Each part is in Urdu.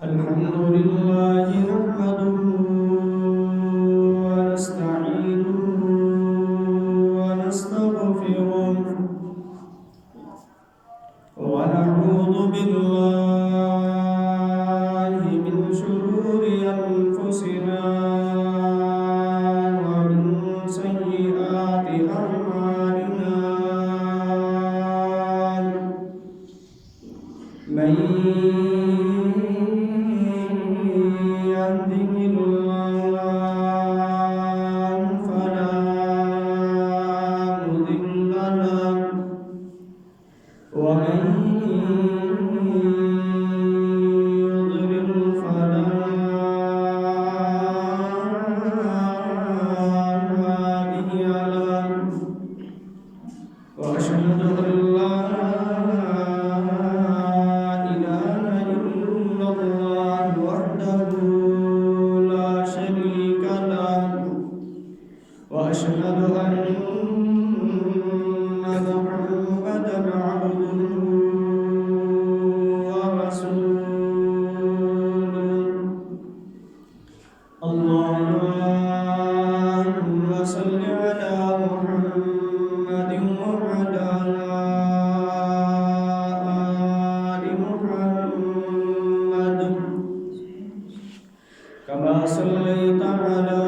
الحمد لله نحمده ونستعينه ونستغفره ونعوذ بالله من شرور أنفسنا ومن سيئات أعمالنا من يهده الله فلا مضل له ومن يضلل فلا هادي له وأشهد أن لا إله إلا الله وحده لا شريك له وأشهد أن محمدا عبده ورسوله اللهم صل على محمد وعلى آل محمد كما صليت على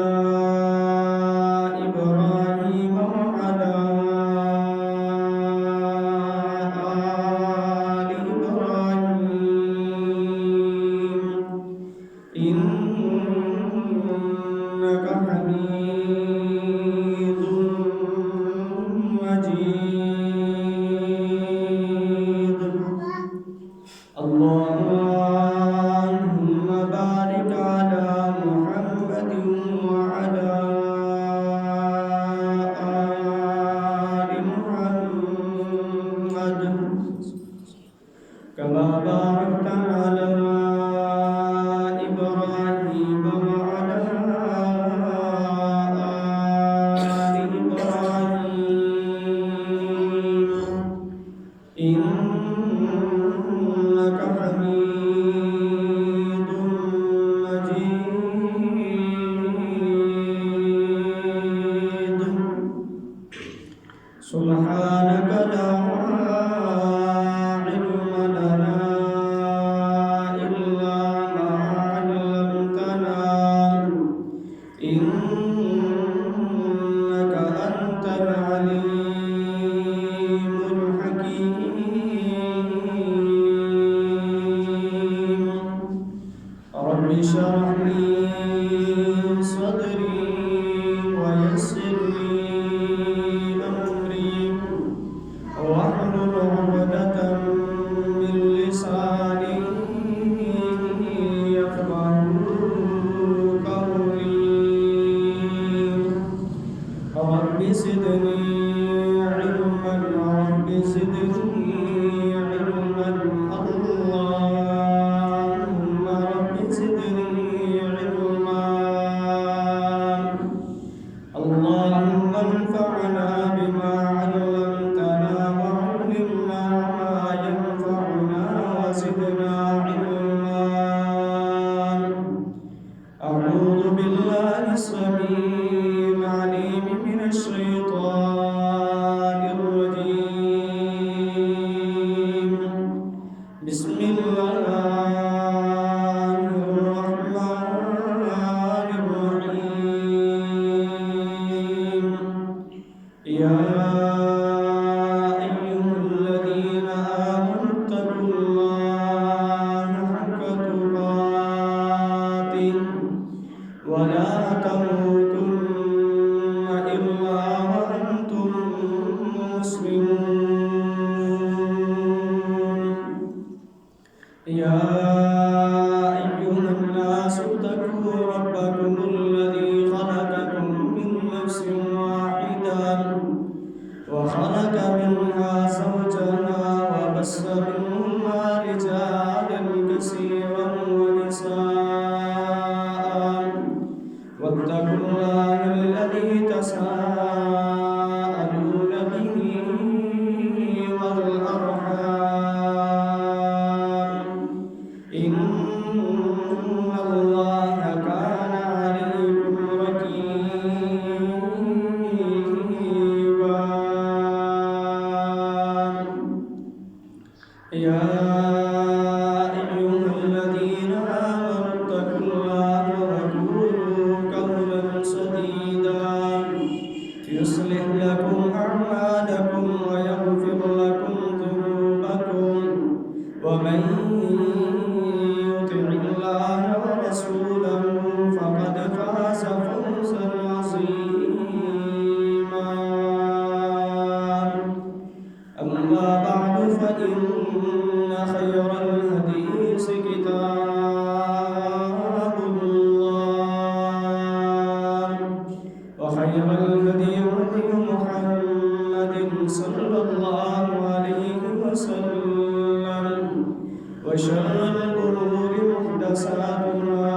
إبراهيم وعلى آل إبراهيم إنك حميد مجيد اللهم بارك على محمد وعلى آل محمد كما باركت على إبراهيم وعلى آل إبراهيم إنك حميد مجيد سبحانك لا علم لنا إلا ما علمتنا إنك أنت العليم الحكيم رب اشرح لي صدري ويسر لي أمري واحلل عقدة من لساني يفقهوا قولي رب زدني علما رب زدني علما اللهم رب زدني علما اللهم انفعنا بما علمتنا وعلمنا ما ينفعنا وزدنا علما أعوذ بالله السميع العليم من الشيطان الرجيم بسم الله الرحمن الرحيم يا أيها الذين آمنوا اتقوا الله حق تقاته ولا تموتن إلا وأنتم مسلمون يا أيها الناس اتقوا ربكم الذي خلقكم من نفس واحدة وخلق منها زوجها وبث منهما رجالا كثيرا ونساء واتقوا الله الذي تساءلون به والأرحام يا أيها الذين آمنوا اتقوا الله وقولوا قولا سديدا يصلح لكم أعمالكم ويغفر لكم ذنوبكم ومن يطع الله ورسوله فقد فاز فوزا عظيما أما بعد فإن خير الحديث كتاب الله وخير الهدي هدي محمد صلى الله عليه وسلم وشر الأمور محدثاتها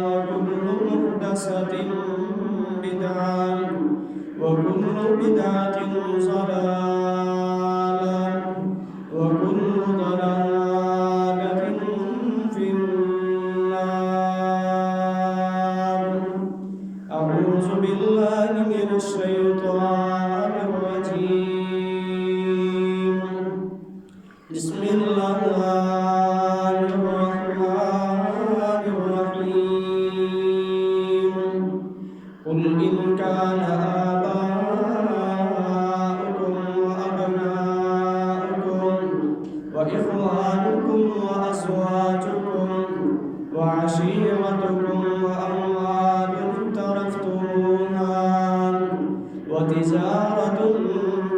وكل محدثة بدعة وكل بدعة ضلالة وكل ضلالة في النار. أعوذ بالله من الشيطان الرجيم. بسم الله الرحمن الرحيم. قل إن كان آباؤكم وأبناؤكم وإخوانكم وأزواجكم وعشيرتكم وأموال اقترفتموها وتجارة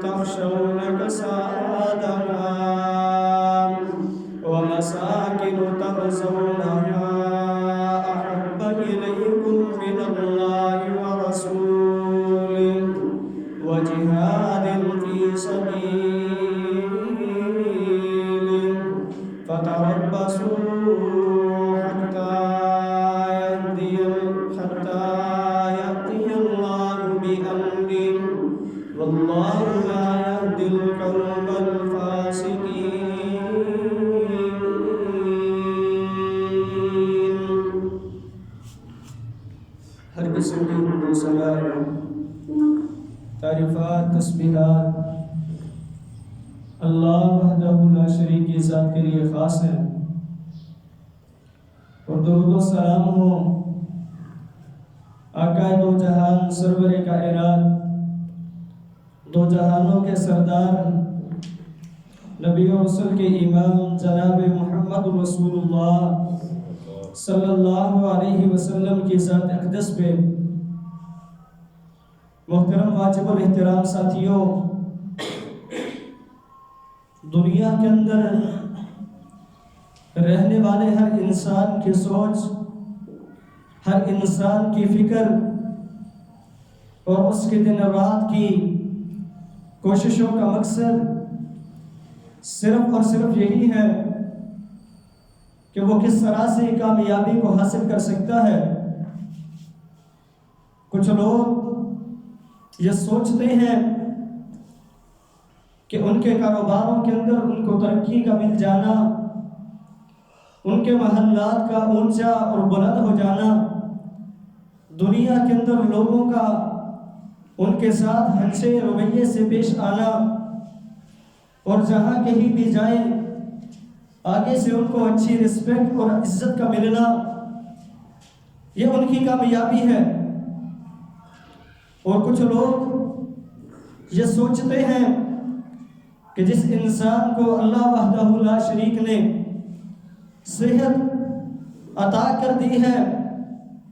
تخشون كسادها ومساكن ترضونها أحب إليكم من الله ورسوله وجهاد في سبيله فتربصوا حتى يأتي الله بأمره والله لا يهدي القوم الفاسقين. ہر قسم کی حمد و ثنا تعریفات تسبیحات اللہ وحدہ لا شریک کی ذات کے لیے خاص ہے، اور درود و سلام ہو آقا دو جہان سرور کائنات دو جہانوں کے سردار نبی و رسول کے امام جناب محمد رسول اللہ صلی اللہ علیہ وسلم کی ذات اقدس پہ۔ محترم واجب الاحترام ساتھیوں، دنیا کے اندر رہنے والے ہر انسان کی سوچ، ہر انسان کی فکر اور اس کے دن رات کی کوششوں کا مقصد صرف اور صرف یہی ہے کہ وہ کس طرح سے کامیابی کو حاصل کر سکتا ہے۔ کچھ لوگ یہ سوچتے ہیں کہ ان کے کاروباروں کے اندر ان کو ترقی کا مل جانا، ان کے محلات کا اونچا اور بلند ہو جانا، دنیا کے اندر لوگوں کا ان کے ساتھ ہنسے رویے سے پیش آنا، اور جہاں کہیں بھی جائیں آگے سے ان کو اچھی رسپیکٹ اور عزت کا ملنا، یہ ان کی کامیابی ہے۔ اور کچھ لوگ یہ سوچتے ہیں کہ جس انسان کو اللہ وحدہ لا شریک نے صحت عطا کر دی ہے،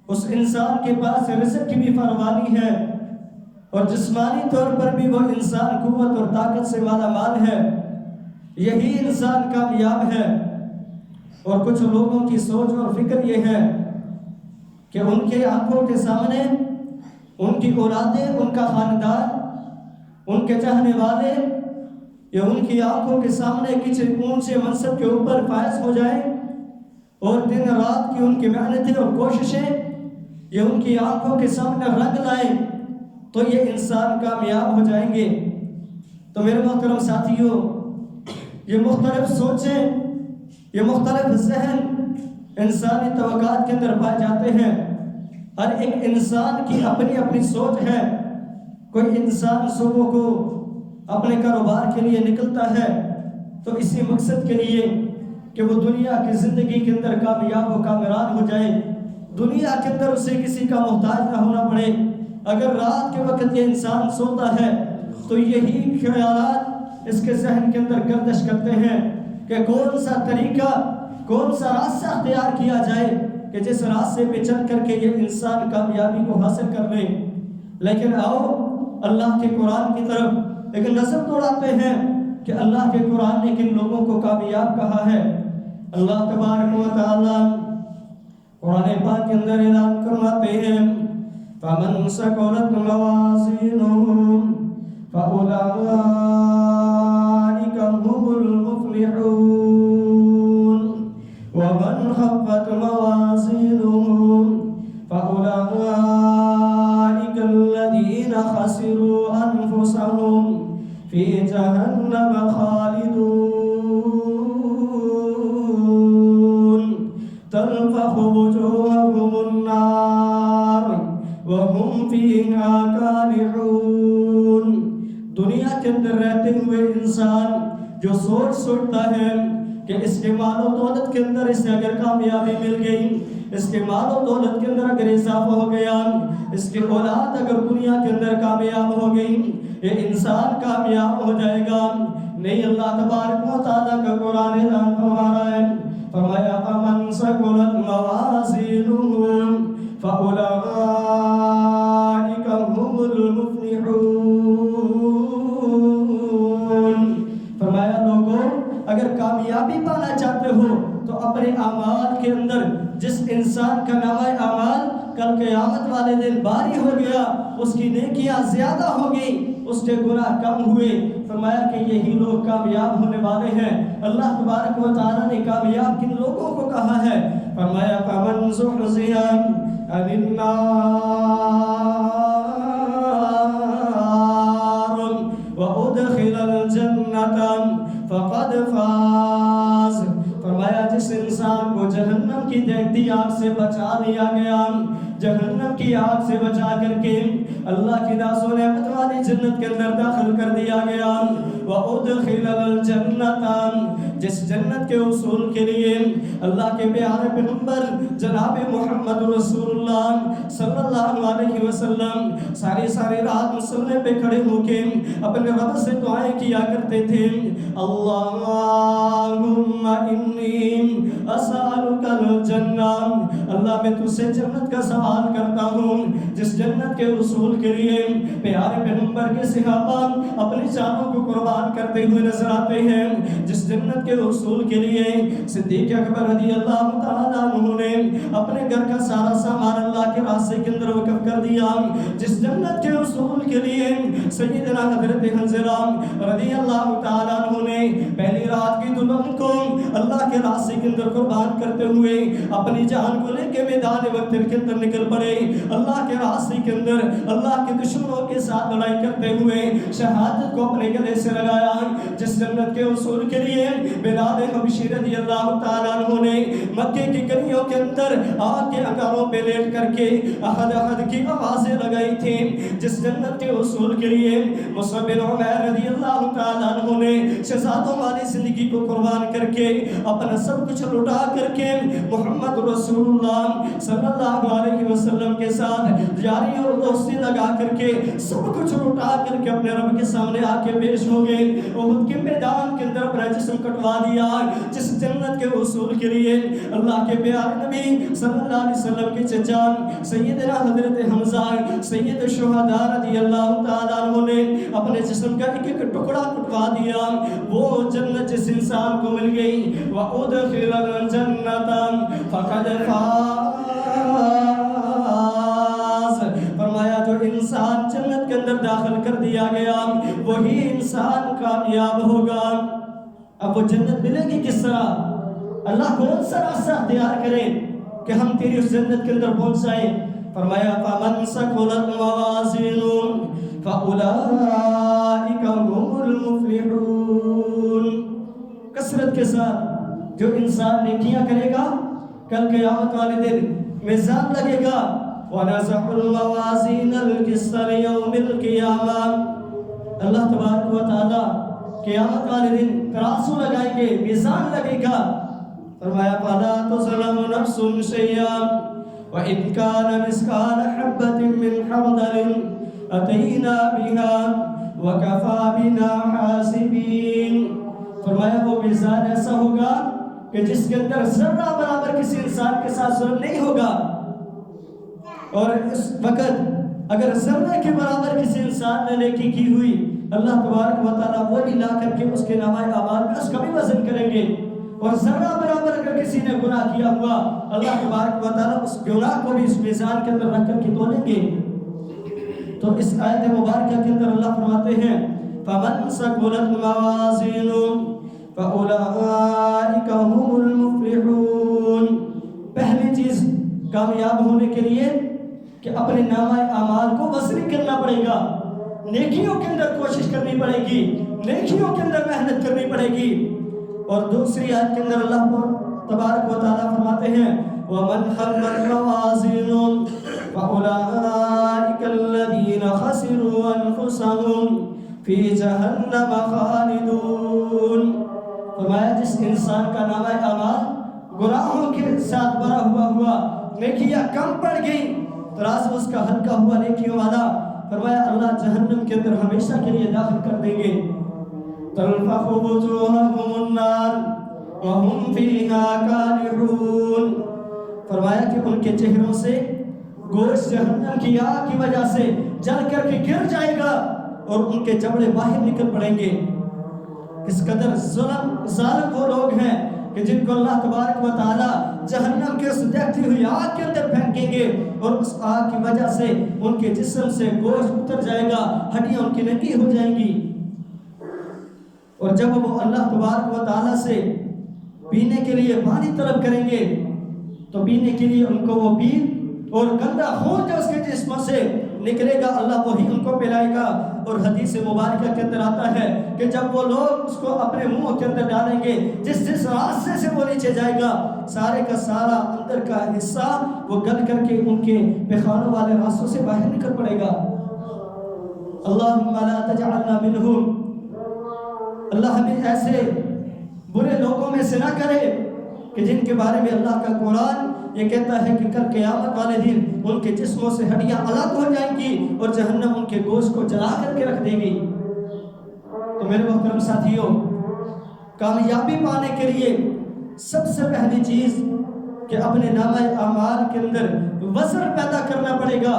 اس انسان کے پاس رزق کی بھی فراوانی ہے، اور جسمانی طور پر بھی وہ انسان قوت اور طاقت سے مالا مال ہے، یہی انسان کامیاب ہے۔ اور کچھ لوگوں کی سوچ اور فکر یہ ہے کہ ان کے آنکھوں کے سامنے ان کی اولادیں، ان کا خاندان، ان کے چاہنے والے یا ان کی آنکھوں کے سامنے کسی اونچے منصب کے اوپر فائز ہو جائیں، اور دن رات کی ان کی محنتیں اور کوششیں یہ ان کی آنکھوں کے سامنے رنگ لائیں، تو یہ انسان کامیاب ہو جائیں گے۔ تو میرے محترم ساتھیوں، یہ مختلف سوچیں، یہ مختلف ذہن انسانی توقعات کے اندر پائے جاتے ہیں۔ ہر ایک انسان کی اپنی اپنی سوچ ہے۔ کوئی انسان صبح کو اپنے کاروبار کے لیے نکلتا ہے، تو اسی مقصد کے لیے کہ وہ دنیا کی زندگی کے اندر کامیاب و کامران ہو جائے، دنیا کے اندر اسے کسی کا محتاج نہ ہونا پڑے۔ اگر رات کے وقت یہ انسان سوتا ہے تو یہی خیالات اس کے ذہن کے اندر گردش کرتے ہیں کہ کون سا طریقہ، کون سا راستہ اختیار کیا جائے کہ جس راستے پہ چل کر کے یہ انسان کامیابی کو حاصل کر لے۔ لیکن آؤ اللہ کے قرآن کی طرف ایک نظر دوڑاتے ہیں کہ اللہ کے قرآن نے کن لوگوں کو کامیاب کہا ہے۔ اللہ تبارک و تعالی قرآن پاک کے اندر اعلان فرماتے ہیں فَمَنْ ثَقُلَتْ مَوَازِينُهُ فَأُولَئِكَ هُمُ الْمُفْلِحُونَ وَمَنْ خَفَّتْ مَوَازِينُهُ فَأُولَئِكَ الَّذِينَ خَسِرُوا أَنفُسَهُمْ فِي جَهَنَّمَ خَالِدُونَ تَلْفَحُ وُجُوهَهُمُ النَّارُ وَهُمْ فِيهَا كَالِحُونَ۔ دنیا کے اندر رہتے ہوئے انسان جو سوچتا ہے کہ اس کے مال و دولت کے اندر اسے اگر کامیابی مل گئی، اس کے مال و دولت کے اندر اگر اضافہ ہو گیا، اس کی اولاد اگر دنیا کے اندر کامیاب ہو گئی، یہ انسان کامیاب ہو جائے گا۔ نہیں، اللہ تبارک و تعالیٰ کا قرآن اعلان فرما رہا ہے، فرمایا فَمَنْ ثَقُلَتْ مَوَازِينُهُ فَأُولَئِكَ هُمُ الْمُفْلِحُونَ۔ فرمایا لوگوں اگر کامیابی پانا چاہتے ہو تو اپنے اعمال کے اندر جس انسان کا نامہ اعمال کل قیامت والے دن باری ہو گیا، اس کی نیکیاں زیادہ ہو گئی، اس کے گناہ کم ہوئے، فرمایا کہ یہی لوگ کامیاب ہونے والے ہیں۔ اللہ تبارک و تعالیٰ نے کامیاب کن لوگوں کو کہا ہے؟ فرمایا فَمَنْ زُحْزِحَ عَنِ النَّارِ وَأُدْخِلَ الْجَنَّةَ فَقَدْ فَازَ۔ فرمایا جس انسان کو جہنم کی دیکھتی آگ سے بچا لیا گیا، جہنم کی آگ سے بچا کر کے اللہ کی ناز و نعمت والی جنت کے اندر داخل کر دیا گیا، وَأُدْخِلَ الْجَنَّةَ، جس جنت کے اصول کے لیے اللہ کے پیارے پیغمبر جناب محمد رسول اللہ صلی اللہ علیہ وسلم ساری رات مصلے پہ کھڑے ہو کے اپنے رب سے دعائیں کیا کرتے تھے، اللہم انی اسألک الجنہ، اللہ میں تجھ سے جنت کا سوال کرتا ہوں، جس جنت کے اصول کے لیے پیارے پیغمبر کے صحابہ اپنی جانوں کو قربان کرتے ہوئے نظر آتے ہیں، جس جنت کے اصول کے لیے صدیق اکبر رضی اللہ تعالیٰ عنہ نے اپنے گھر کا سارا سامان اللہ کے راستے کے اندر وقف کر دیا، جس جنت کے اصول کے لیے سیدنا حضرت حنظلہ رضی اللہ تعالیٰ عنہ نے پہلی رات کی دلہن کو اللہ کے راستے کے اندر قربان کرتے ہوئے اپنی جان کو لے کے میدان وقت کے اندر نکل پڑے، اللہ کے راستے کے اندر اللہ کے دشمنوں کے ساتھ لڑائی کرتے ہوئے شہادت کو اپنے گلے سے لگایا۔ جس جنت کے اصول کے لیے بلال حبشی رضی اللہ تعالیٰ عنہ نے مکے کی گلیوں کے اندر آگ کے انگاروں پہ لیٹ کر کے احد احد کی آوازیں لگائی تھیں، جس جنت کے اصول کے لیے مصعب بن عمیر رضی اللہ تعالیٰ عنہ نے شہزادوں والی زندگی کو قربان کر کے اپنا سب کچھ لٹا کر کے محمد رسول اللہ صلی اللہ علیہ وسلم کے ساتھ یاری اور دوستی لگا کر کے سب کچھ لٹا کر کے اپنے رب کے سامنے آ کے پیش ہو گئے، احد کے میدان کے اندر اپنا جسم کٹوا دیا۔ جس جنت کے اصول کے لیے اللہ کے پیارے نبی صلی اللہ علیہ وسلم کے چچا سیدنا حضرت حمزہ سید الشہداء رضی اللہ تعالیٰ عنہ نے اپنے جسم کا ایک ایک ٹکڑا کٹوا دیا، وہ جنت جس انسان کو مل گئی، وَأُدْخِلَ الْجَنَّةَ فَقَدْ فَازَ۔ فرمایا جو انسان جنت کے اندر داخل کر دیا گیا وہی انسان کامیاب ہوگا۔ اب وہ جنت ملے گی کس طرح؟ اللہ کون سا راستہ اختیار کرے کہ ہم تیری اس جنت کے اندر پہنچ جائیں؟ فرمایا فَمَنْ ثَقُلَتْ مَوَازِينُهُ فَأُولَئِكَ هُمُ الْمُفْلِحُونَ۔ کثرت کے ساتھ جو انسان نیکیاں کرے گا کل قیامت والے دن میزان لگے گا، وَنَزَعُ الْمَوَازِينَ الْقِسْطَ لِيَوْمِ الْقِيَامَةِ۔ اللہ تبارک و تعالیٰ قیامت والے دن ترازو لگائیں گے، میزان لگے گا. فرمایا فَلَا تُظْلَمُ نَفْسٌ شَيْئًا وَإِنْ كَانَ مِثْقَالَ حَبَّةٍ مِّنْ خَرْدَلٍ أَتَيْنَا بِهَا وَكَفَىٰ بِنَا حَاسِبِينَ. فرمایا وہ میزان ایسا ہوگا کہ جس کے اندر ذرہ برابر کسی انسان کے ساتھ ظلم نہیں ہوگا، اور اس وقت اگر ذرہ کے برابر کسی انسان نے نیکی کی ہوئی، اللہ تبارک و تعالیٰ وہ بھی لا کر کے اس کے نامۂ اعمال میں اس کا بھی وزن کریں گے. اور ذرہ برابر اگر کسی نے گناہ کیا ہوا، اللہ تبارک و تعالیٰ اس گناہ کو بھی اس میزان کے اندر رکھ کر کے تولیں گے. تو اس آیت مبارکہ کے اندر اللہ فرماتے ہیں فَمَنْ ثَقُلَتْ مَوَازِينُهُ فَأُولَئِكَ هُمُ الْمُفْلِحُونَ. پہلی چیز کامیاب ہونے کے لیے کہ اپنے نامۂ اعمال کو وزنی کرنا پڑے گا، نیکیوں کے اندر کوشش کرنی پڑے گی، نیکیوں کے اندر محنت کرنی پڑے گی. اور دوسری آیت کے اندر اللہ تبارک و تعالیٰ فرماتے ہیں وَمَنْ خَفَّتْ مَوَازِينُهُ فَأُولَئِكَ الَّذِينَ خَسِرُوا أَنفُسَهُمْ فِي جَهَنَّمَ خَالِدُونَ. فرمایا جس انسان کا نامۂ اعمال گناہوں کے ساتھ بھرا ہوا نیکیاں کم پڑ گئی، ترازو اس کا ہلکا ہوا نیکیوں والا، فرمایا اللہ جہنم کے اندر ہمیشہ کے لیے داخل کر دیں گے. تلفح وجوہہم النار وہم فیہا کالحون. فرمایا کہ ان کے چہروں سے گوشت جہنم کی آگ کی وجہ سے جل کر کے گر جائے گا اور ان کے چمڑے باہر نکل پڑیں گے. اس قدر ظالم وہ لوگ ہیں کہ جن کو اللہ تبارک و تعالیٰ جہنم کے اس دیکھتی ہوئی آگ کے اندر پھینکیں گے، اور اس آگ کی وجہ سے ان کے جسم سے گوشت اتر جائے گا، ہڈیاں ان کی ننگی ہو جائیں گی. اور جب وہ اللہ تبارک و تعالیٰ سے پینے کے لیے پانی طلب کریں گے تو پینے کے لیے ان کو وہ پی، اور گندا خون جو اس کے جسم سے نکلے گا اللہ وہی ان کو پلائے گا. اور حدیث مبارکہ کے اندر آتا ہے کہ جب وہ لوگ اس کو اپنے منہ کے اندر ڈالیں گے، جس راستے سے وہ نیچے جائے گا، سارے کا سارا اندر کا حصہ وہ گل کر کے ان کے پیخانوں والے راستوں سے باہر نکل پڑے گا. اللہم لا تجعلنا منہم. اللہ ہمیں ایسے برے لوگوں میں سے نہ کرے کہ جن کے بارے میں اللہ کا قرآن یہ کہتا ہے کہ کل قیامت والے دن ان کے جسموں سے ہڈیاں الگ ہو جائیں گی اور جہنم ان کے گوشت کو جلا کر کے رکھ دے گی. تو میرے محترم ساتھیوں، کامیابی پانے کے لیے سب سے پہلی چیز کہ اپنے نامۂ اعمال کے اندر وزن پیدا کرنا پڑے گا.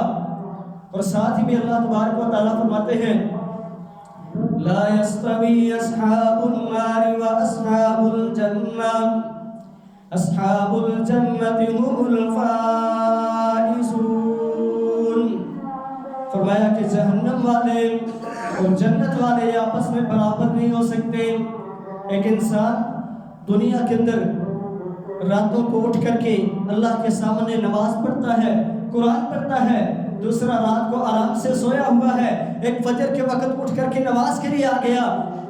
اور ساتھ ہی بھی اللہ تبارک و تعالیٰ فرماتے ہیں لا يستوي اصحاب النار واصحاب الجنہ اصحاب الجنة هم الفائزون. فرمایا کہ جہنم والے اور جنت والے آپس میں برابر نہیں ہو سکتے. ایک انسان دنیا کے اندر راتوں کو اٹھ کر کے اللہ کے سامنے نماز پڑھتا ہے، قرآن پڑھتا ہے، دوسرا رات کو آرام سے سویا ہوا ہے، ایک فجر کے وقت اٹھ کر کے نماز کے لیے آ گیا،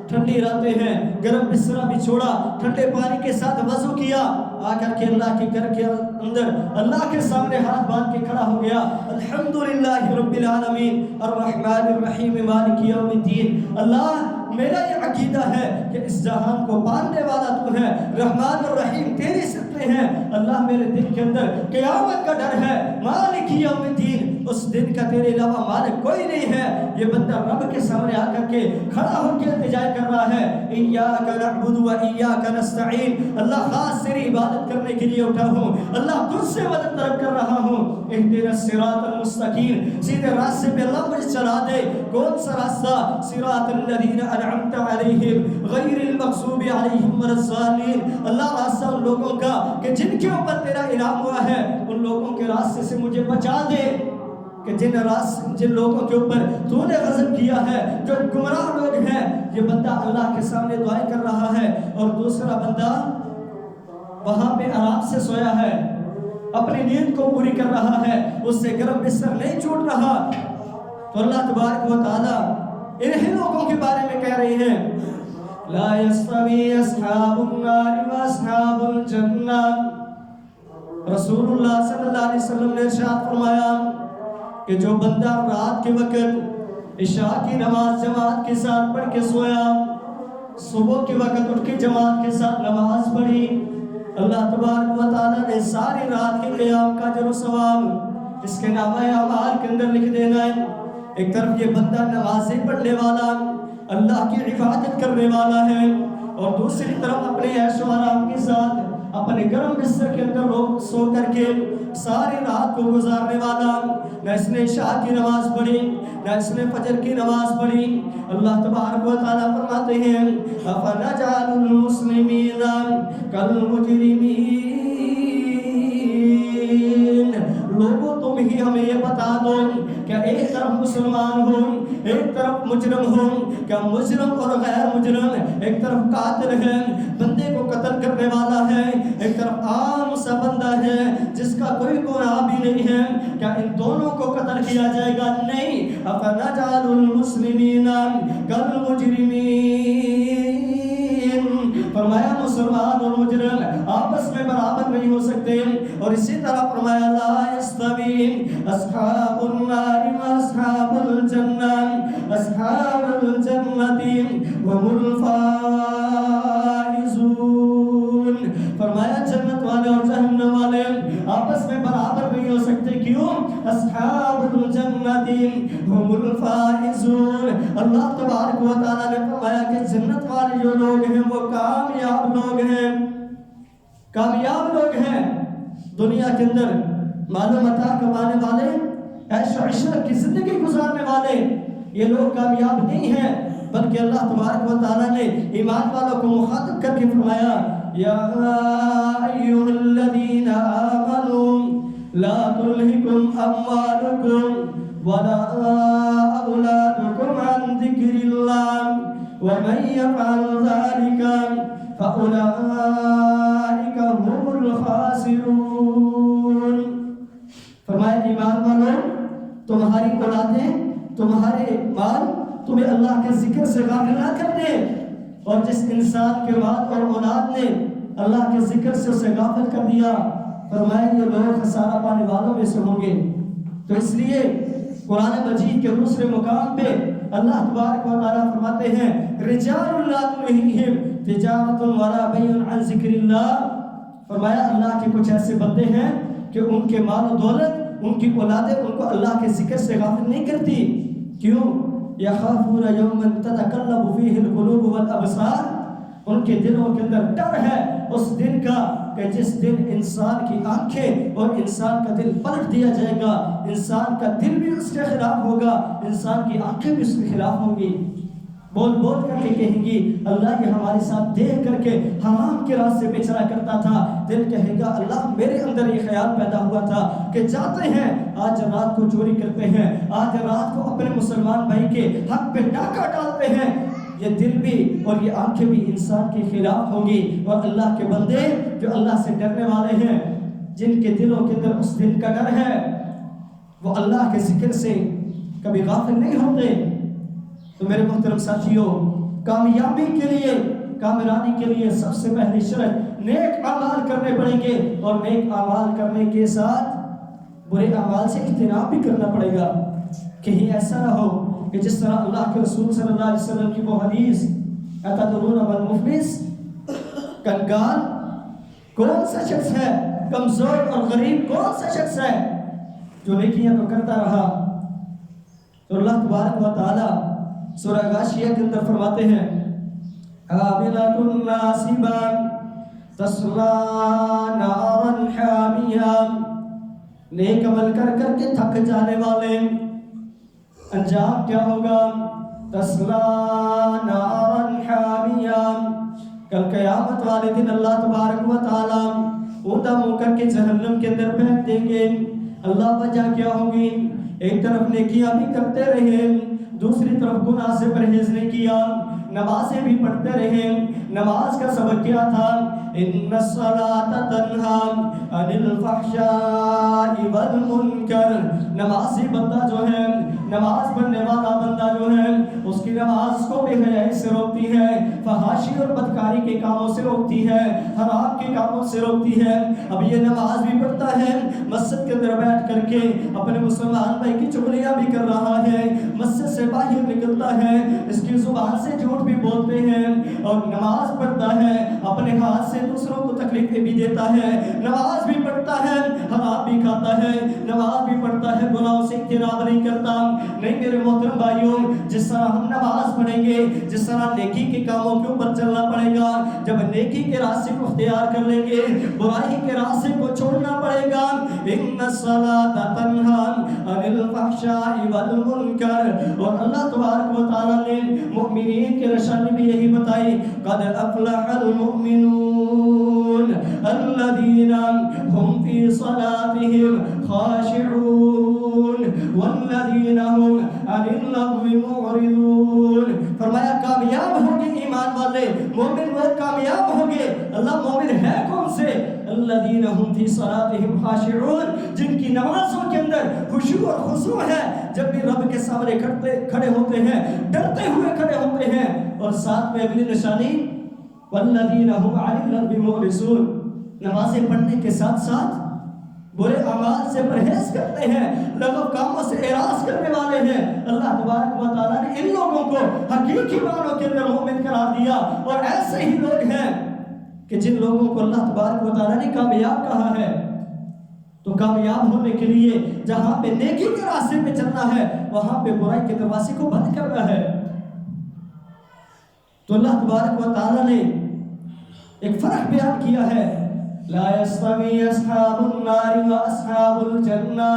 ٹھنڈی راتیں ہیں، گرم بستر بھی چھوڑا، ٹھنڈے پانی کے ساتھ وضو کیا، آ کر کے اللہ کے گھر کے اندر اللہ کے سامنے ہاتھ باندھ کے کھڑا ہو گیا. الحمدللہ رب العالمین الرحمن الرحیم مالک یوم الدین. اللہ میرا یہ عقیدہ ہے کہ اس جہان کو پالنے والا تو ہے، رحمان الرحیم تیری صفتیں ہیں. اللہ میرے دل کے اندر قیامت کا ڈر ہے، مالک یوم الدین، اس دن کا تیرے علاوہ مالک کوئی نہیں ہے. یہ بندہ رب کے سامنے آ کر کے کھڑا ہو کے التجا کر رہا ہے ایاک نعبد و ایاک نستعین. اللہ خاص تیری عبادت کرنے کے لیے اٹھا ہوں، اللہ تجھ سے مدد طلب کر رہا ہوں. اہدنا الصراط المستقیم، سیدھے راستے پہ اللہ مجھے چلا دے. کون سا راستہ؟ صراط الذین انعمت علیہم غیر المغضوب علیہم ولا الضالین. اللہ راستہ ان لوگوں کا کہ جن کے اوپر تیرا انعام ہوا ہے، ان لوگوں کے راستے سے مجھے بچا دے. کہ جن لوگوں کے اوپر تو نے غضب کیا ہے، جو گمراہ لوگ ہیں. یہ بندہ اللہ کے سامنے دعائیں کر رہا ہے، اور دوسرا بندہ وہاں پہ آرام سے سویا ہے، اپنی نیند کو پوری کر رہا ہے، اس سے گرم بستر نہیں چھوٹ رہا. تو اللہ تبارک و تعالیٰ انہی لوگوں کے بارے میں کہہ رہے ہیں لا يستوي اصحاب النار واصحاب الجنہ. رسول اللہ صلی اللہ علیہ وسلم نے ارشاد فرمایا کہ جو بندہ رات کے وقت عشاء کی نماز جماعت کے ساتھ پڑھ کے سویا، صبح کے وقت اٹھ کے جماعت کے ساتھ نماز پڑھی، اللہ تبارک و تعالیٰ نے ساری رات کے قیام کا اجر و ثواب اس کے نامہ اعمال کے اندر لکھ دینا ہے۔ ایک طرف یہ بندہ نمازیں پڑھنے والا، اللہ کی عبادت کرنے والا ہے، اور دوسری طرف اپنے عیش و آرام کے ساتھ اپنے گرم بستر کے اندر سو کر کے ساری رات کو گزارنے والا۔ نہ اس نے عشاء کی نماز پڑھی، نہ اس نے فجر کی نماز پڑھی۔ اللہ تبارک و تعالیٰ فرماتے ہیں أَفَنَجْعَلُ الْمُسْلِمِينَ كَالْمُجْرِمِينَ، لوگوں تم ہی ہمیں یہ بتا دو کہ ایک طرف مسلمان ہو، ایک طرف مجرم ہو، کیا مجرم اور غیر مجرم، ایک طرف قاتل ہے، بندے کو قتل کرنے والا ہے، ایک طرف عام سا بندہ ہے جس کا کوئی گناہ بھی نہیں ہے، کیا ان دونوں کو قتل کیا جائے گا؟ نہیں۔ أَفَنَجْعَلُ الْمُسْلِمِينَ كَالْمُجْرِمِينَ، فرمایا مسلمان اور مجرم آپس میں برابر نہیں ہو سکتے، اور اسی طرح فرمایا لا يستوي اصحاب النار واصحاب الجنہ، اصحاب الجنة هم الفائزون، فرمایا جنت والے اور جہنم والے آپس میں برابر نہیں ہو سکتے، کیوں؟ اصحاب الجنة هم الفائزون، اللہ تبارک و تعالیٰ نے فرمایا کہ جنت والے جو لوگ ہیں وہ کامیاب لوگ ہیں، کامیاب لوگ ہیں۔ دنیا کے اندر مال و متاع کمانے والے، عیش و عشرت کی زندگی گزارنے والے، یہ لوگ کامیاب نہیں ہیں، بلکہ اللہ تبارک و تعالیٰ نے ایمان والوں کو مخاطب کر کے فرمایا یا ایھا الذین آمنوا لا تلہکم اموالکم ولا اولادکم عن ذکر اللہ ومن یفعل ذلک فأولئک هم الخاسرون، فرمایا ایمان والوں تمہاری اولادیں، تمہارے مال تمہیں اللہ کے ذکر سے غافل نہ کر دے، اور جس انسان کے مال اور اولاد نے اللہ کے ذکر سے اسے غافل کر دیا، فرمایا یہ لوگ خسارہ پانے والوں میں سے ہوں گے۔ تو اس لیے قرآن مجید کے دوسرے مقام پہ اللہ تبارک و تعالیٰ فرماتے ہیں رجال لا تلہیہم تجارۃ ولا بیع عن ذکر اللہ، فرمایا اللہ کے کچھ ایسے بندے ہیں کہ ان کے مال و دولت، ان کی اولادیں ان کو اللہ کے ذکر سے غافل نہیں کرتی، کیوں؟ یخافون یوما تتقلب فیہ القلوب والابصار، ان کے دلوں کے اندر ڈر ہے اس دن کا کہ جس دن انسان کی آنکھیں اور انسان کا دل پلٹ دیا جائے گا، انسان کا دل بھی اس کے خلاف ہوگا، انسان کی آنکھیں بھی اس کے خلاف ہوں گی، بول بول کر کے کہیں گی اللہ یہ ہمارے ساتھ دیکھ کر کے حرام کے راستے پہ چلا کرتا تھا، دل کہے گا اللہ میرے اندر یہ خیال پیدا ہوا تھا کہ جاتے ہیں آج رات کو چوری کرتے ہیں، آج رات کو اپنے مسلمان بھائی کے حق پہ ڈاکہ ڈالتے ہیں، یہ دل بھی اور یہ آنکھیں بھی انسان کے خلاف ہوں گی، اور اللہ کے بندے جو اللہ سے ڈرنے والے ہیں، جن کے دلوں کے اندر اس دن کا ڈر ہے، وہ اللہ کے ذکر سے کبھی غافل نہیں ہوتے۔ تو میرے محترم ساتھیوں، کامیابی کے لیے، کامیابی کے لیے سب سے پہلی شرط نیک اعمال کرنے پڑیں گے، اور نیک اعمال کرنے کے ساتھ برے اعمال سے اجتناب بھی کرنا پڑے گا۔ کہیں ایسا نہ ہو کہ جس طرح اللہ کے رسول صلی اللہ علیہ وسلم کی وہ حدیث اتدرون من المفلس، کنگال کون سا شخص ہے، کمزور اور غریب کون سا شخص ہے جو نیکیاں تو کرتا رہا؟ تو اللہ تبارک و تعالی سورہ غاشیہ کے اندر فرماتے ہیں عاملۃ ناصبہ تصلیٰ نارا حامیہ، نیک عمل کر کر کے تھک جانے والے، انجام کیا ہوگا؟ تصلیٰ نارا حامیہ، کل قیامت والے دن اللہ تبارک و تعالی اوندا منہ کر کے جہنم کے اندر پھینک دیں گے۔ اللہ وجہ کیا ہوگی؟ ایک طرف نیکیاں بھی کرتے رہے، دوسری طرف گناہ سے پرہیز نہیں کیا، نمازیں بھی پڑھتے رہے۔ نماز کا سبق کیا تھا؟ ان الصلاۃ تنہی عن الفحشاء والمنکر، نمازی بندہ جو ہے، نماز پڑھنے والا بندہ جو ہے، اس کی نماز کو بے حیائی سے روکتی ہے، فحاشی اور بدکاری کے کاموں سے روکتی ہے، حرام کے کاموں سے روکتی ہے۔ اب یہ نماز بھی پڑھتا ہے، مسجد کے اندر بیٹھ کر کے اپنے مسلمان بھائی کی چغلیاں بھی کر رہا ہے، مسجد سے باہر نکلتا ہے، اس کی زبان سے جھوٹ بھی بولتے ہیں، اور نماز پڑھتا ہے، اپنے ہاتھ سے دوسروں کو تکلیفیں بھی دیتا ہے، نماز بھی پڑھتا ہے، حرام بھی کھاتا ہے، نماز بھی پڑھتا ہے، گناہوں سے اجتناب نہیں کرتا۔ نہیں میرے محترم بھائیوں، جس طرح ہم نماز پڑھیں گے، جس طرح نیکی کے کاموں کے اوپر چلنا پڑے گا، جب نیکی کے راستے کو اختیار کر لیں گے، برائی کے راستے کو چھوڑنا پڑے گا۔ ان الصلاۃ تنہی عن الفحشاء والمنکر، اور اللہ تبارک و تعالیٰ نے مومنین کے نشانی بھی یہی بتائی، قد افلح المؤمنون الذین هم فی صلاتهم خاشعون والذین هم عن اللغو معرضون۔ فرمایا کامیاب ہوں گے ایمان والے، مومن وہ کامیاب ہوں گے۔ اللہ مومن ہے کون سے؟ الذین هم فی صلاتهم خاشعون، جن کی نمازوں کے اندر خشوع اور خضوع ہے، جب بھی رب کے سامنے کھڑے ہوتے ہیں، ڈرتے ہوئے کھڑے ہوتے ہیں۔ اور ساتھ میں اگلی نشانی والذین هم عن اللغو معرضون، نمازیں پڑھنے کے ساتھ ساتھ برے اعمال سے پرہیز کرتے ہیں، لغو کاموں سے اعراض کرنے والے ہیں۔ اللہ تبارک و تعالیٰ نے ان لوگوں کو حقیقی معنوں کے اندر مومن قرار دیا، اور ایسے ہی لوگ ہیں کہ جن لوگوں کو اللہ تبارک و تعالیٰ نے کامیاب کہا ہے۔ تو کامیاب ہونے کے لیے جہاں پہ نیکی کے راستے پہ چلنا ہے، وہاں پہ برائی کے دروازے کو بند کرنا ہے۔ تو اللہ تبارک و تعالیٰ نے ایک فرق بیان کیا ہے، لا يستوي اصحاب النار واصحاب الجنہ،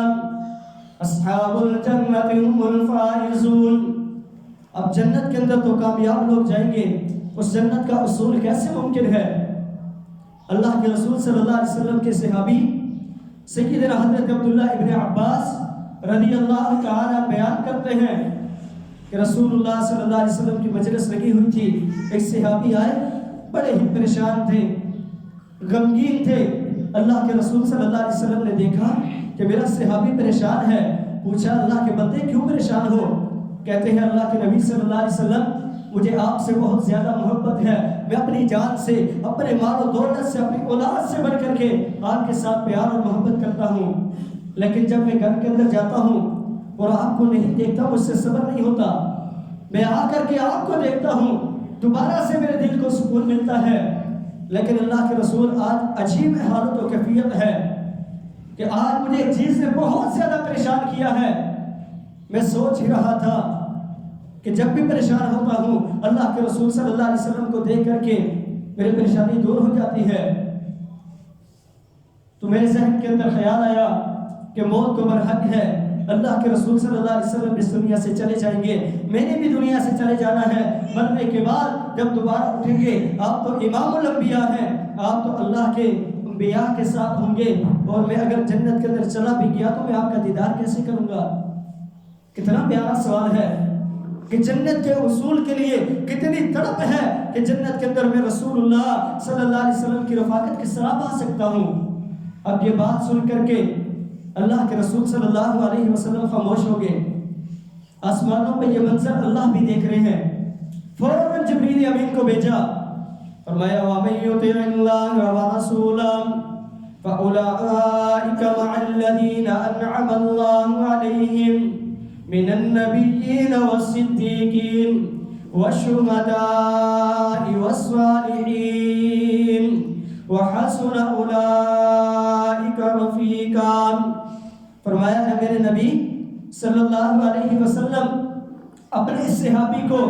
اصحاب الجنہ هم الفائزون۔ اب جنت کے اندر تو کامیاب لوگ جائیں گے، اس جنت کا اصول کیسے ممکن ہے؟ اللہ کے رسول صلی اللہ علیہ وسلم کے صحابی سیدنا حضرت عبداللہ ابن عباس رضی اللہ تعالی بیان کرتے ہیں کہ رسول اللہ صلی اللہ علیہ وسلم کی مجلس لگی ہوئی تھی، ایک صحابی آئے، بڑے ہی پریشان تھے، غمگین تھے۔ اللہ کے رسول صلی اللہ علیہ وسلم نے دیکھا کہ میرا صحابی پریشان ہے، پوچھا اللہ کے بندے کیوں پریشان ہو؟ کہتے ہیں اللہ کے نبی صلی اللہ علیہ وسلم مجھے آپ سے بہت زیادہ محبت ہے، میں اپنی جان سے، اپنے مال و دولت سے، اپنی اولاد سے بڑھ کر کے آپ کے ساتھ پیار اور محبت کرتا ہوں، لیکن جب میں گھر کے اندر جاتا ہوں اور آپ کو نہیں دیکھتا مجھ سے صبر نہیں ہوتا، میں آ کر کے آپ کو دیکھتا ہوں دوبارہ سے میرے دل کو سکون ملتا ہے۔ لیکن اللہ کے رسول آج عجیب حالت و کیفیت ہے کہ آج مجھے ایک چیز نے بہت زیادہ پریشان کیا ہے۔ میں سوچ ہی رہا تھا کہ جب بھی پریشان ہوتا ہوں اللہ کے رسول صلی اللہ علیہ وسلم کو دیکھ کر کے میری پریشانی دور ہو جاتی ہے۔ تو میرے ذہن کے اندر خیال آیا کہ موت تو برحق ہے، اللہ کے رسول صلی اللہ علیہ وسلم اس دنیا سے چلے جائیں گے، میں نے بھی دنیا سے چلے جانا ہے، مرنے کے بعد جب دوبارہ اٹھیں گے آپ تو امام الانبیاء ہیں، آپ تو اللہ کے انبیاء کے ساتھ ہوں گے، اور میں اگر جنت کے اندر چلا بھی گیا تو میں آپ کا دیدار کیسے کروں گا؟ کتنا پیارا سوال ہے کہ جنت کے اصول کے لیے کتنی تڑپ ہے کہ جنت کے اندر میں رسول اللہ صلی اللہ علیہ وسلم کی رفاقت کس طرح پا سکتا ہوں۔ اب یہ بات سن کر کے اللہ کے رسول صلی اللہ علیہ وسلم خاموش ہو گئے۔ آسمانوں پہ یہ منظر اللہ بھی دیکھ رہے ہیں، فوراً جبریل امین کو بھیجا، فرمایا وَمَن يُطِعِ اللَّهَ وَرَسُولَهُ فَأُولَٰئِكَ مَعَ الَّذِينَ أَنْعَمَ اللَّهُ عَلَيْهِمْ من النبيين والصديقين والشهداء والصالحين وحسن أولئك رفيقا۔ فرمایا ہے میرے نبی صلی اللہ علیہ وسلم اپنے اس صحابی کو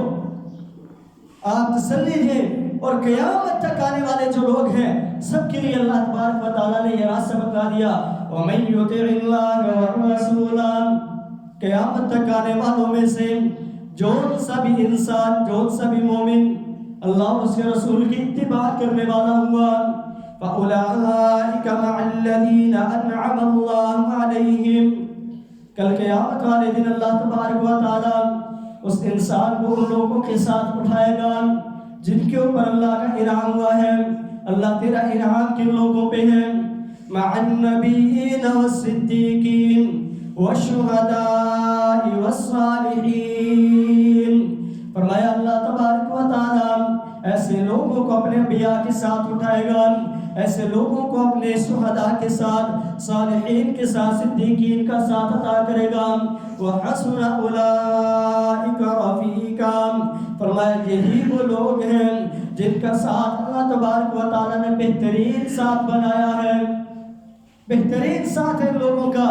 آپ تسلی دیں، اور قیامت تک آنے والے جو لوگ ہیں سب کے لیے اللہ تبارک و تعالیٰ نے یہ راستہ بتلا دیا، وَمَن يُطِعِ اللَّهَ وَالرَّسُولَ، قیامت تک آنے والوں میں سے جون سا بھی انسان، جون سا بھی مومن اللہ اور اس کے رسول کی اتباع کرنے والا ہوا، فَأُولَٰئِكَ مَعَ الَّذِينَ أَنْعَمَ اللَّهُ عَلَيْهِمْ، کل قیامت والے دن اللہ تبارک و تعالیٰ اس انسان کو ان لوگوں کے ساتھ اٹھائے گا جن کے اوپر اللہ کا انعام ہوا ہے۔ اللہ تیرا انعام کن لوگوں پہ ہے؟ مَعَ النَّبِيِّينَ وَالصِّدِّيقِينَ وَالشُّهَدَاءِ وَالصَّالِحِينَ۔ فرمایا اللہ تبارک و تعالیٰ ایسے لوگوں کو اپنے انبیاء کے ساتھ اٹھائے گا ایسے لوگوں کو اپنے شہداء کے ساتھ، صالحین کے ساتھ، صدیقین کا ساتھ عطا کرے گا۔ وَحَسُنَ أُولَٰئِكَ رَفِيقًا، فرمایا یہی وہ لوگ ہیں جن کا ساتھ اللہ تبارک و تعالیٰ نے بہترین ساتھ بنایا ہے، بہترین ساتھ ہے لوگوں کا۔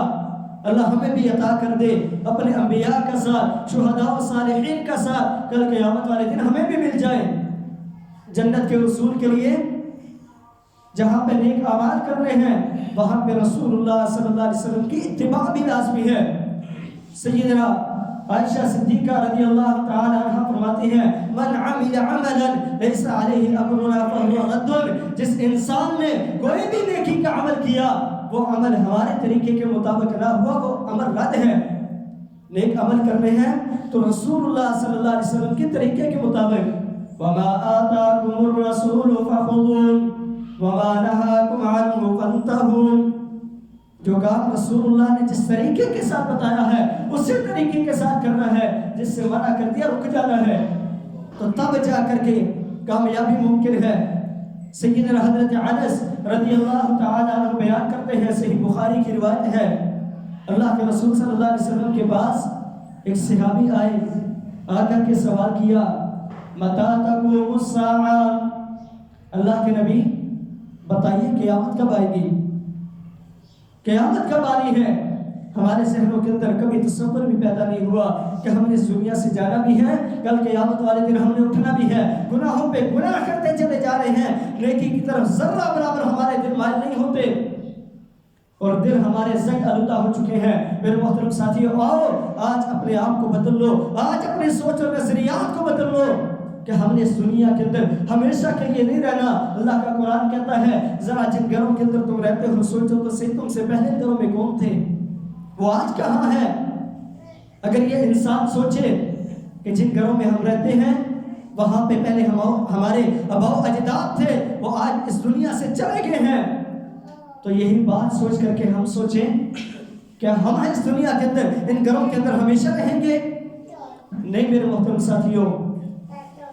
اللہ ہمیں بھی عطا کر دے اپنے انبیاء کا ساتھ، شہداء و صالحین کا ساتھ، کل قیامت والے دن ہمیں بھی مل جائے۔ جنت کے حصول کے لیے جہاں پہ نیک اعمال کرنے ہیں وہاں پہ رسول اللہ صلی اللہ علیہ وسلم کی اتباع بھی لازمی ہے۔ سیدنا عائشہ صدیقہ رضی اللہ تعالی عنہ فرماتی ہیں من عمل عملا لیس علیہ امرنا فہو رد، جس انسان نے کوئی بھی نیکی کا عمل کیا وہ عمل ہمارے طریقے کے مطابق نہ ہوا وہ عمل رد ہے۔ نیک عمل کرنے ہیں تو رسول اللہ صلی اللہ علیہ وسلم کے طریقے کے مطابق، وَمَا آتَاكُمُ الرَّسُولُ فَخُذُوهُ وَمَا نَهَاكُمْ عَنْهُ فَانْتَهُوا، جو کام رسول اللہ نے جس طریقے کے ساتھ بتایا ہے اسی طریقے کے ساتھ کرنا ہے، جس سے منع کر دیا رک جانا ہے، تو تب جا کر کے کامیابی ممکن ہے۔ سیدنا حضرت انس رضی اللہ تعالی عنہ بیان کرتے ہیں، صحیح بخاری کی روایت ہے، اللہ کے رسول صلی اللہ علیہ وسلم کے پاس ایک صحابی آئے، آ کر کے سوال کیا متی تقوم الساعہ، اللہ کے نبی بتائیے قیامت کب آئے گی، قیامت کب آنی ہے؟ ہمارے ذہنوں کے اندر کبھی تصور بھی پیدا نہیں ہوا کہ ہم نے اس دنیا سے جانا بھی ہے، کل قیامت والے دن ہم نے اٹھنا بھی ہے، گناہوں پہ گناہ کرتے چلے جا رہے ہیں، نیکی کی طرف ذرہ برابر ہمارے دل مائل نہیں ہوتے اور دل ہمارے زنگ آلودہ ہو چکے ہیں۔ میرے محترم ساتھیو، آؤ آج اپنے آپ کو بدل لو، آج اپنے سوچ اور نظریات کو بدل لو کہ ہم نے اس دنیا کے اندر ہمیشہ کے لیے نہیں رہنا۔ اللہ کا قرآن کہتا ہے ذرا جن گھروں کے اندر تم رہتے ہو سوچو تو صحیح تم سے پہلے گھروں میں کون تھے، وہ آج کہاں ہے؟ اگر یہ انسان سوچے کہ جن گھروں میں ہم رہتے ہیں وہاں پہ پہلے ہمارے آباء و اجداد تھے، وہ آج اس دنیا سے چلے گئے ہیں، تو یہی بات سوچ کر کے ہم سوچیں کیا ہم اس دنیا کے اندر ان گھروں کے اندر ہمیشہ رہیں گے؟ نہیں میرے محترم ساتھیوں،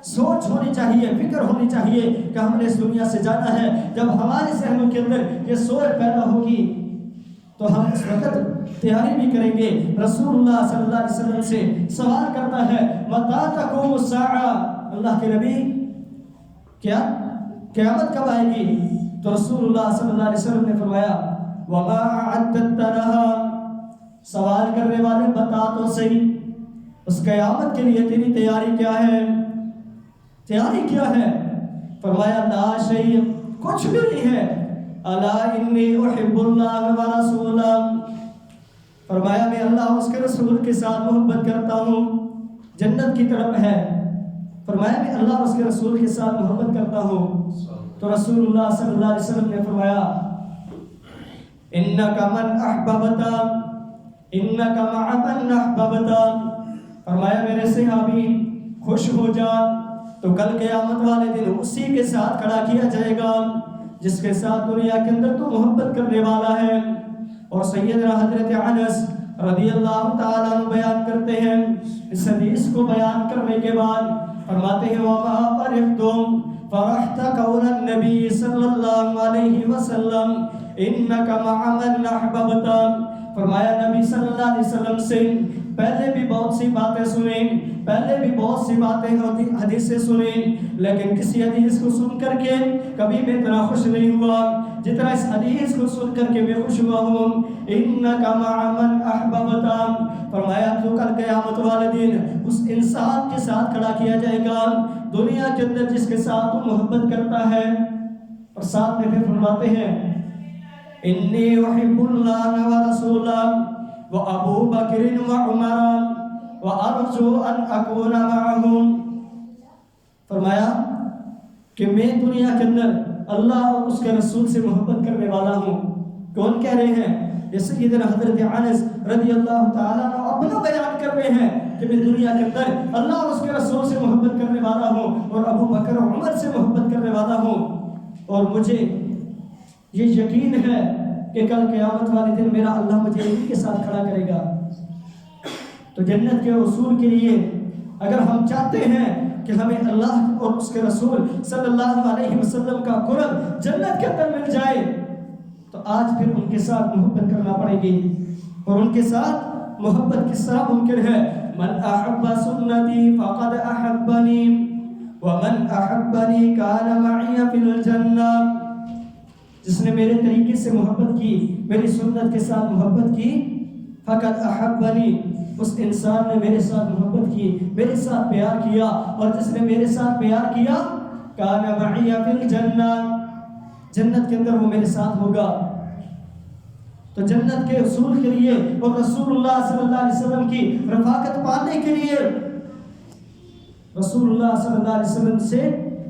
سوچ ہونی چاہیے، فکر ہونی چاہیے کہ ہم نے اس دنیا سے جانا ہے۔ جب ہمارے ذہنوں کے اندر یہ سوچ پیدا ہوگی تو ہم اس وقت تیاری بھی کریں گے۔ رسول اللہ صلی اللہ علیہ وسلم سے سوال کرتا ہے متی تقوم الساعہ، اللہ کے نبی کیا قیامت کب آئے گی؟ تو رسول اللہ صلی اللہ علیہ وسلم نے فرمایا وَمَا أَعَدَّتَ لَهَا، سوال کرنے والے بتا تو صحیح اس قیامت کے لیے تیری تیاری کیا ہے، تیاری کیا ہے؟ فرمایا لا شیء، کچھ بھی نہیں ہے، الا انی احب اللہ ورسولہ، فرمایا میں اللہ اس کے رسول کے ساتھ محبت کرتا ہوں، جنت کی طرف ہے، فرمایا میں اللہ اس کے رسول کے ساتھ محبت کرتا ہوں۔ تو رسول اللہ صلی اللہ علیہ وسلم نے فرمایا انک من احببت انک مع من احببت، فرمایا میرے صحابی خوش ہو جا، تو کل قیامت والے دن اسی کے ساتھ کھڑا کیا جائے گا جس کے ساتھ دنیا کے اندر تو محبت کرنے والا ہے۔ اور سیدنا حضرت انس رضی اللہ تعالیٰ عنہ بیان کرتے ہیں، اس حدیث کو بیان کرنے کے بعد فرماتے ہیں وَمَا فَرِحْتُمْ فرحت قول النبی صلی اللہ علیہ وسلم انک مع من احببت، فرمایا نبی صلی اللہ علیہ وسلم سے پہلے بھی بہت سی باتیں سنیں، پہلے بھی بہت سی باتیں حدیثیں سنیں، لیکن کسی حدیث کو سن کر کے کبھی میں اتنا خوش نہیں ہوا جتنا اس حدیث کو سن کر کے میں خوش ہوا ہوں۔ انک مع من احببت، فرمایا تو کل قیامت والے دن اس انسان کے ساتھ کھڑا کیا جائے گا دنیا کے اندر جس کے ساتھ تو محبت کرتا ہے، اور ساتھ میں پھر فرماتے ہیں انی احب اللہ ورسولہ وابو بکر وعمر وارجو ان اکون معهم، فرمایا کہ میں دنیا کے اندر اللہ اور اس کے رسول سے محبت کرنے والا ہوں۔ کون کہہ رہے ہیں؟ یہ سیدنا حضرت انس رضی اللہ تعالیٰ عنہ اپنا بیان کر رہے ہیں کہ میں دنیا کے اندر اللہ اور اس کے رسول سے محبت کرنے والا ہوں اور ابو بکر و عمر سے محبت کرنے والا ہوں، اور مجھے یہ یقین ہے کہ کل قیامت والے دن میرا اللہ مجھے انہی کے ساتھ کھڑا کرے گا۔ تو جنت کے حصول کے لیے اگر ہم چاہتے ہیں کہ ہمیں اللہ اور اس کے رسول صلی اللہ علیہ وسلم کا قرب جنت کے اندر مل جائے، تو آج پھر ان کے ساتھ محبت کرنا پڑے گی۔ اور ان کے ساتھ محبت کس طرح ممکن ہے؟ من احب سنتی فقد احبنی ومن احبنی کان معی فی الجنہ، جس نے میرے طریقے سے محبت کی، میری سنت کے ساتھ محبت کی، فقد احبنی، اس انسان نے میرے ساتھ محبت کی، میرے ساتھ پیار کیا، اور جس نے میرے ساتھ پیار کیا کان معی فی الجنہ، جنت کے اندر وہ میرے ساتھ ہوگا۔ تو جنت کے حصول کے لیے اور رسول اللہ صلی اللہ علیہ وسلم کی رفاقت پانے کے لیے رسول اللہ صلی اللہ علیہ وسلم سے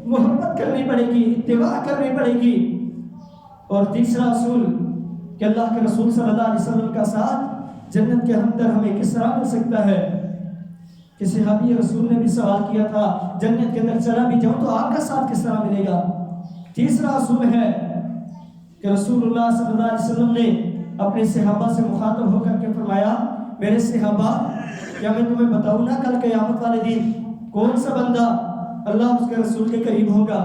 محبت کرنی پڑے گی، اتباع کرنی پڑے گی۔ اور تیسرا اصول کہ اللہ کے رسول صلی اللہ علیہ وسلم کا ساتھ جنت کے اندر ہمیں کس طرح مل سکتا ہے؟ کہ صحابی رسول نے بھی سوال کیا تھا، جنت کے اندر چلا بھی جاؤں تو آپ کا ساتھ کس طرح ملے گا؟ تیسرا اصول ہے کہ رسول اللہ صلی اللہ علیہ وسلم نے اپنے صحابہ سے مخاطب ہو کر کے فرمایا، میرے صحابہ، کیا میں تمہیں بتاؤں نا کل قیامت والے دن کون سا بندہ اللہ اس کے رسول کے قریب ہوگا؟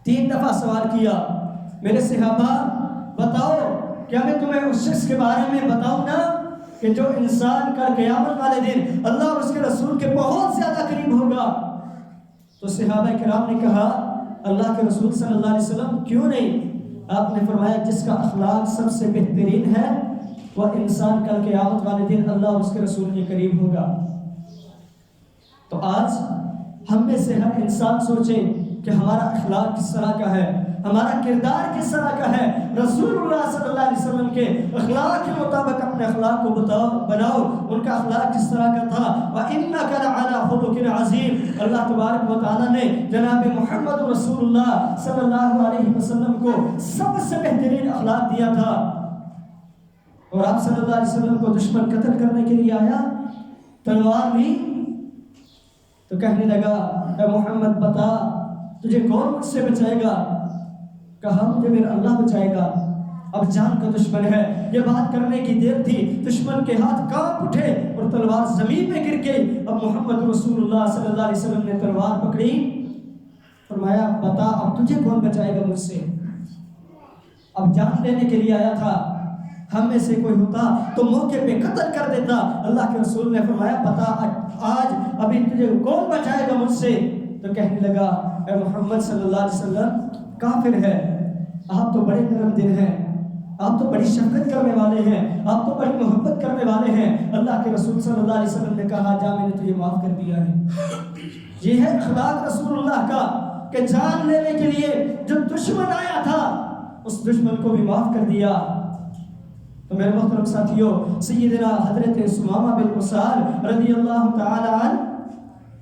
3 دفعہ سوال کیا، میرے صحابہ بتاؤ، کیا میں تمہیں اس شخص کے بارے میں بتاؤں نا کہ جو انسان کل قیامت والے دن اللہ اور اس کے رسول کے بہت زیادہ قریب ہوگا؟ تو صحابہ کرام نے کہا، اللہ کے رسول صلی اللہ علیہ وسلم کیوں نہیں؟ آپ نے فرمایا، جس کا اخلاق سب سے بہترین ہے وہ انسان کل قیامت والے دن اللہ اور اس کے رسول کے قریب ہوگا۔ تو آج ہم میں سے ہر انسان سوچے کہ ہمارا اخلاق کس طرح کا ہے، ہمارا کردار کس طرح کا ہے۔ رسول اللہ صلی اللہ علیہ وسلم کے اخلاق کے مطابق اپنے اخلاق کو بناؤ، ان کا اخلاق کس طرح کا تھا۔ وَإِنَّكَ لَعَلَىٰ خُلُقٍ عَظِيمٍ، اللہ تبارک و تعالیٰ نے جناب محمد رسول اللہ صلی اللہ علیہ وسلم کو سب سے بہترین اخلاق دیا تھا۔ اور آپ صلی اللہ علیہ وسلم کو دشمن قتل کرنے کے لیے آیا، تلوار لی تو کہنے لگا، اے محمد بتا تجھے کون مجھ سے بچائے گا؟ کہا، مجھے میرا اللہ بچائے گا۔ اب جان کا دشمن ہے، یہ بات کرنے کی دیر تھی، دشمن کے ہاتھ کانپ اٹھے اور تلوار زمین پہ گر گئی۔ اب محمد رسول اللہ صلی اللہ علیہ وسلم نے تلوار پکڑی، فرمایا بتا اب تجھے کون بچائے گا مجھ سے؟ اب جان لینے کے لیے آیا تھا، ہم میں سے کوئی ہوتا تو موقع پہ قتل کر دیتا۔ اللہ کے رسول نے فرمایا بتا آج ابھی تجھے کون بچائے گا مجھ سے؟ تو کہنے لگا، اے محمد صلی اللہ علیہ وسلم کافر ہے، آپ تو بڑے نرم دل ہیں، آپ تو بڑی شفقت کرنے والے ہیں، آپ تو بڑی محبت کرنے والے ہیں۔ اللہ کے رسول صلی اللہ علیہ وسلم نے کہا، جا میں نے تجھے معاف کر دیا ہے۔ یہ ہے اخلاق رسول اللہ کا کہ جان لینے کے لیے جو دشمن آیا تھا اس دشمن کو بھی معاف کر دیا۔ تو میرے محترم ساتھیوں، سیدنا حضرت ثمامہ بن اسال رضی اللہ تعالی عنہ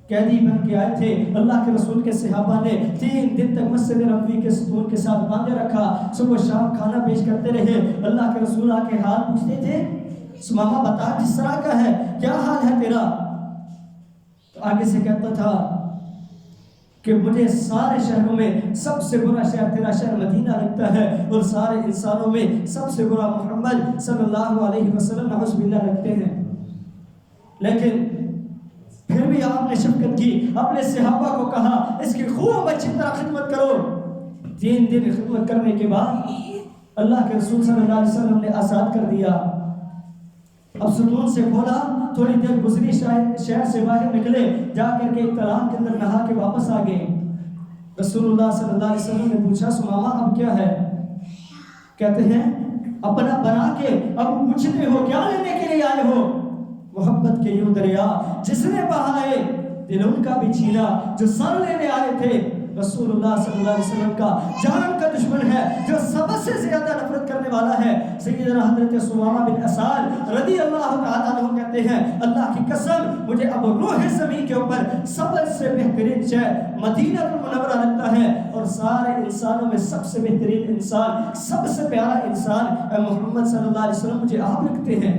قیدی بن کے آئے تھے۔ اللہ کے رسول کے صحابہ نے 3 دن تک مسجد نبوی کے ستون کے ساتھ باندھے رکھا، صبح شام کھانا پیش کرتے رہے۔ اللہ کے رسول آ کے حال پوچھتے تھے، ثمامہ بتا کس طرح کا ہے، کیا حال ہے تیرا؟ تو آگے سے کہتا تھا کہ مجھے سارے شہروں میں سب سے برا شہر تیرا شہر مدینہ لگتا ہے، اور سارے انسانوں میں سب سے برا محمد صلی اللہ علیہ وسلم نعوذ باللہ لگتے ہیں۔ لیکن پھر بھی آپ نے شفقت کی، اپنے صحابہ کو کہا اس کی خوب اچھی طرح خدمت کرو۔ 3 دن خدمت کرنے کے بعد اللہ کے رسول صلی اللہ علیہ وسلم نے آزاد کر دیا۔ اب ستون سے کھولا، تھوڑی دیر گزری، شہر سے باہر نکلے، جا کر کے ایک تالاب کے اندر نہا کے واپس آ گئے۔ رسول اللہ صلی اللہ علیہ وسلم نے پوچھا، ثمامہ اب کیا ہے؟ کہتے ہیں اپنا بنا کے اب پوچھتے ہو کیا لینے کے لیے آئے ہو؟ محبت کے یوں دریا جس نے بہائے دل ان کا بھی چھینا، جو سر لینے آئے تھے رسول اللہ صلی اللہ علیہ وسلم کا جان کا دشمن ہے، جو سب سے زیادہ نفرت کرنے والا ہے۔ سیدنا حضرت ثمامہ بن اسال رضی اللہ تعالیٰ عنہ کہتے ہیں، اللہ کی قسم مجھے اب روح زمین کے اوپر سب سے بہترین شہر مدینہ المنورہ لگتا ہے، اور سارے انسانوں میں سب سے بہترین انسان، سب سے پیارا انسان محمد صلی اللہ علیہ وسلم مجھے آپ لگتے ہیں۔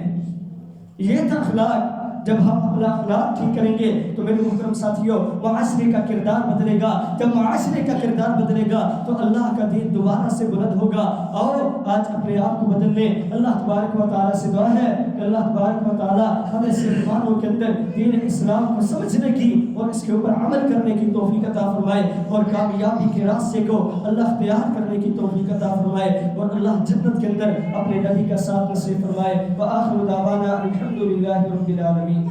یہ تھا اخلاق۔ جب ہم اپنا اخلاق ٹھیک کریں گے تو میرے محترم ساتھیوں معاشرے کا کردار بدلے گا۔ جب معاشرے کا کردار بدلے گا تو اللہ کا دین دوبارہ سے بلند ہوگا۔ اور آج اپنے آپ کو بدل لیں۔ اللہ تبارک و تعالیٰ سے دعا ہے کہ اللہ تبارک و تعالیٰ ہمیں مسلمانوں کے اندر دین اسلام کو سمجھنے کی اور اس کے اوپر عمل کرنے کی توفیق عطا فرمائے، اور کامیابی کے راستے کو اللہ اختیار کرنے کی توفیق عطا فرمائے، اور اللہ جنت کے اندر اپنے نبی کا ساتھ نصیب فرمائے۔ وآخر دعوانا الحمدللہ رب العالمین۔